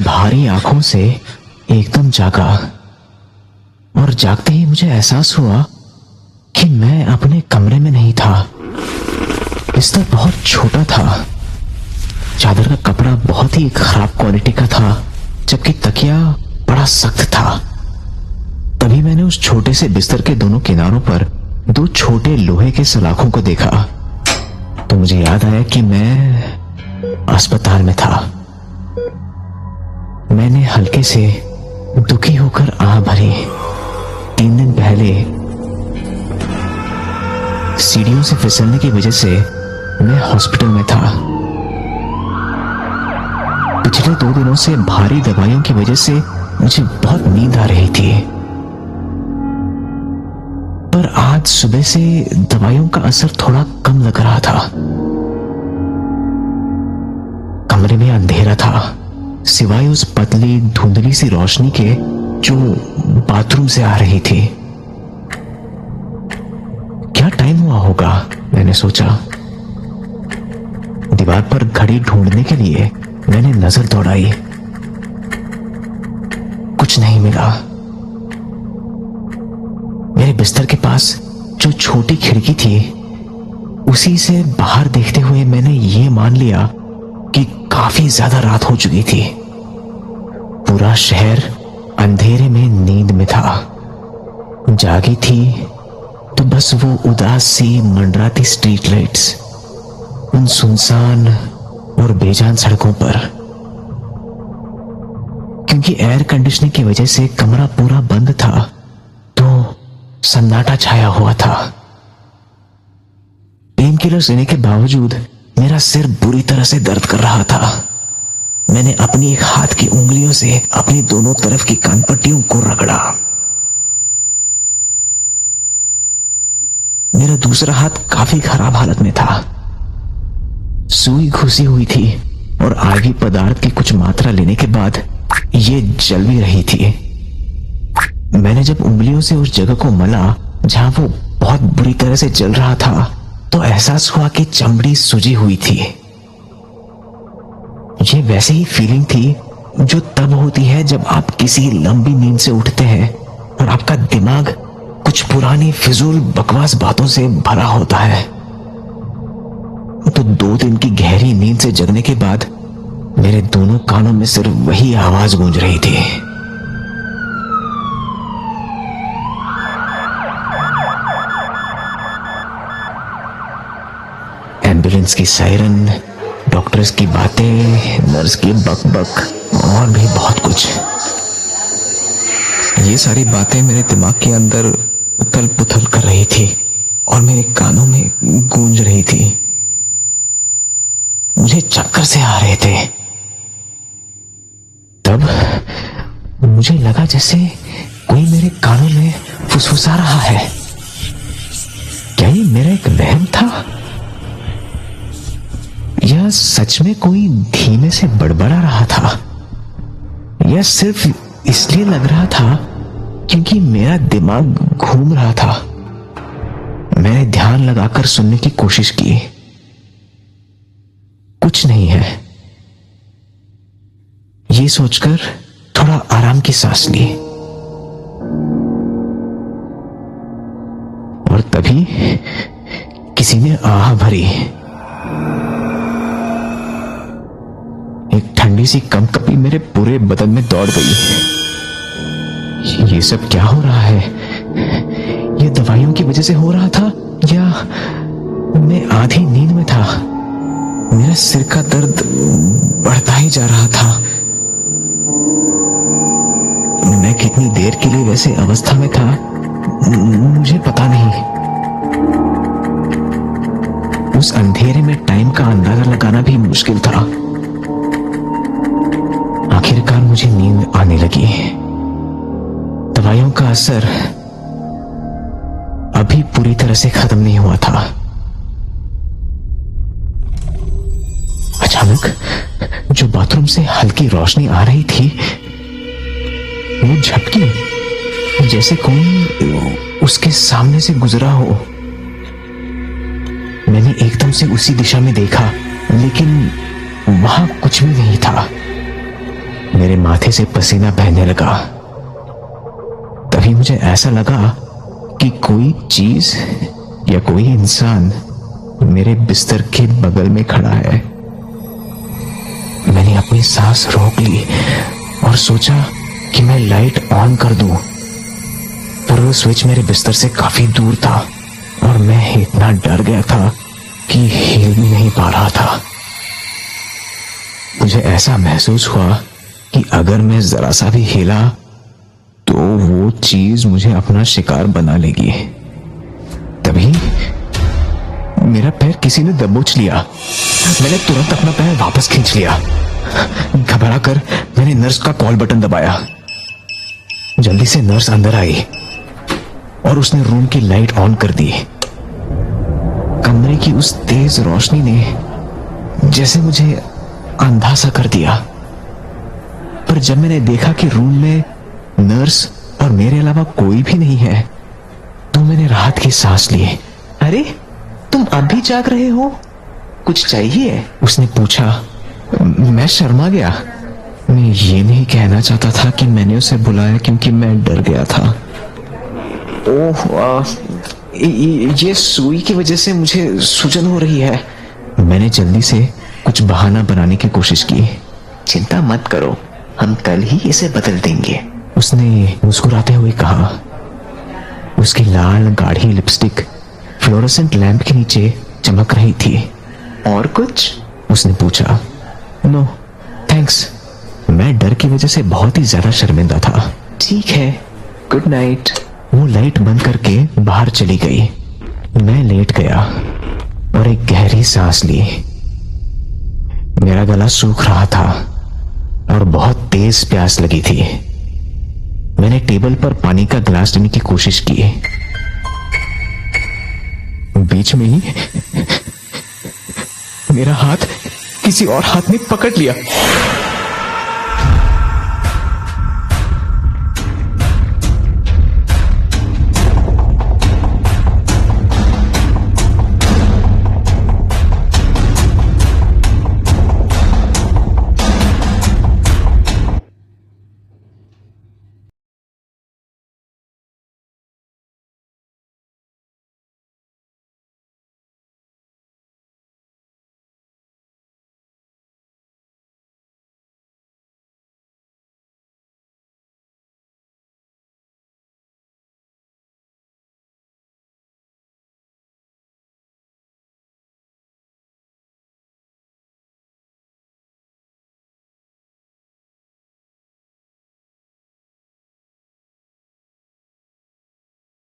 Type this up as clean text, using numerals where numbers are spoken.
भारी आंखों से एकदम जागा और जागते ही मुझे एहसास हुआ कि मैं अपने कमरे में नहीं था। बिस्तर बहुत छोटा था, चादर का कपड़ा बहुत ही खराब क्वालिटी का था, जबकि तकिया बड़ा सख्त था। तभी मैंने उस छोटे से बिस्तर के दोनों किनारों पर दो छोटे लोहे के सलाखों को देखा तो मुझे याद आया कि मैं अस्पताल में था। मैंने हल्के से दुखी होकर आह भरी। 3 दिन पहले सीढ़ियों से फिसलने की वजह से मैं हॉस्पिटल में था। पिछले 2 दिनों से भारी दवाइयों की वजह से मुझे बहुत नींद आ रही थी, पर आज सुबह से दवाइयों का असर थोड़ा कम लग रहा था। कमरे में अंधेरा था, सिवाय उस पतली धुंधली सी रोशनी के जो बाथरूम से आ रही थी। क्या टाइम हुआ होगा, मैंने सोचा। दीवार पर घड़ी ढूंढने के लिए मैंने नजर दौड़ाई। कुछ नहीं मिला। मेरे बिस्तर के पास जो छोटी खिड़की थी, उसी से बाहर देखते हुए मैंने ये मान लिया कि काफी ज्यादा रात हो चुकी थी। पूरा शहर अंधेरे में नींद में था। जागी थी तो बस वो उदास सी मंडराती स्ट्रीट लाइट्स उन सुनसान और बेजान सड़कों पर। क्योंकि एयर कंडीशनिंग की वजह से कमरा पूरा बंद था तो सन्नाटा छाया हुआ था। पेन किलर्स लेने के बावजूद मेरा सिर बुरी तरह से दर्द कर रहा था। मैंने अपनी एक हाथ की उंगलियों से अपनी दोनों तरफ की कानपट्टियों को रगड़ा। मेरा दूसरा हाथ काफी खराब हालत में था। सुई घुसी हुई थी और आगे पदार्थ की कुछ मात्रा लेने के बाद ये जल भी रही थी। मैंने जब उंगलियों से उस जगह को मला जहां वो बहुत बुरी तरह से जल रहा था तो एहसास हुआ कि चमड़ी सूजी हुई थी। ये वैसे ही फीलिंग थी जो तब होती है जब आप किसी लंबी नींद से उठते हैं और आपका दिमाग कुछ पुरानी फिजूल बकवास बातों से भरा होता है। तो 2 दिन की गहरी नींद से जगने के बाद मेरे दोनों कानों में सिर्फ वही आवाज गूंज रही थी। एम्बुलेंस की सायरन, डॉक्टर्स की बातें, नर्स की बकबक और भी बहुत कुछ। ये सारी बातें मेरे दिमाग के अंदर उथल पुथल कर रही थी और मेरे कानों में गूंज रही थी। मुझे चक्कर से आ रहे थे। तब मुझे लगा जैसे कोई मेरे कानों में फुसफुसा रहा है। क्या ये मेरा एक वहम था या सच में कोई धीमे से बड़बड़ा रहा था, या सिर्फ इसलिए लग रहा था क्योंकि मेरा दिमाग घूम रहा था। मैंने ध्यान लगाकर सुनने की कोशिश की। कुछ नहीं है। ये सोचकर थोड़ा आराम की सांस ली और तभी किसी ने आह भरी। एक ठंडी सी कंपकपी मेरे पूरे बदन में दौड़ गई। ये सब क्या हो रहा है? ये दवाइयों की वजह से हो रहा था या मैं आधी नींद में था? मेरा सिर का दर्द बढ़ता ही जा रहा था। मैं कितनी देर के लिए वैसे अवस्था में था मुझे पता नहीं। उस अंधेरे में टाइम का अंदाजा लगाना भी मुश्किल था। आखिरकार मुझे नींद आने लगी। दवाइयों का असर अभी पूरी तरह से खत्म नहीं हुआ था। अचानक जो बाथरूम से हल्की रोशनी आ रही थी वो झपकी, जैसे कोई उसके सामने से गुजरा हो। मैंने एकदम से उसी दिशा में देखा, लेकिन वहां कुछ भी नहीं था। मेरे माथे से पसीना बहने लगा। तभी मुझे ऐसा लगा कि कोई चीज या कोई इंसान मेरे बिस्तर के बगल में खड़ा है। मैंने अपनी सांस रोक ली और सोचा कि मैं लाइट ऑन कर दूं, पर वो स्विच मेरे बिस्तर से काफी दूर था और मैं इतना डर गया था कि हिल भी नहीं पा रहा था। मुझे ऐसा महसूस हुआ कि अगर मैं जरा सा भी हिला तो वो चीज मुझे अपना शिकार बना लेगी। तभी मेरा पैर किसी ने दबोच लिया। मैंने तुरंत अपना पैर वापस खींच लिया। घबरा कर मैंने नर्स का कॉल बटन दबाया। जल्दी से नर्स अंदर आई और उसने रूम की लाइट ऑन कर दी। कमरे की उस तेज रोशनी ने जैसे मुझे अंधा सा कर दिया। पर जब मैंने देखा कि रूम में नर्स और मेरे अलावा कोई भी नहीं है तो मैंने राहत की सांस ली। अरे, तुम अब भी जाग रहे हो? कुछ चाहिए? उसने पूछा। मैं शर्मा गया। मैं ये नहीं कहना चाहता था कि मैंने उसे बुलाया क्योंकि मैं डर गया था। ओह, ये सुई की वजह से मुझे सूजन हो रही है। मैंने जल्दी से कुछ बहाना बनाने की कोशिश की। चिंता मत करो, हम कल ही इसे बदल देंगे, उसने मुस्कुराते हुए कहा। उसकी लाल गाढ़ी लिपस्टिक फ्लोरोसेंट लैंप के नीचे चमक रही थी। और कुछ? उसने पूछा। नो थैंक्स, मैं डर की वजह से बहुत ही ज्यादा शर्मिंदा था। ठीक है, गुड नाइट। वो लाइट बंद करके बाहर चली गई। मैं लेट गया और एक गहरी सांस ली। मेरा गला सूख रहा था और बहुत तेज प्यास लगी थी। मैंने टेबल पर पानी का गिलास लेने की कोशिश की। बीच में ही मेरा हाथ किसी और हाथ ने पकड़ लिया।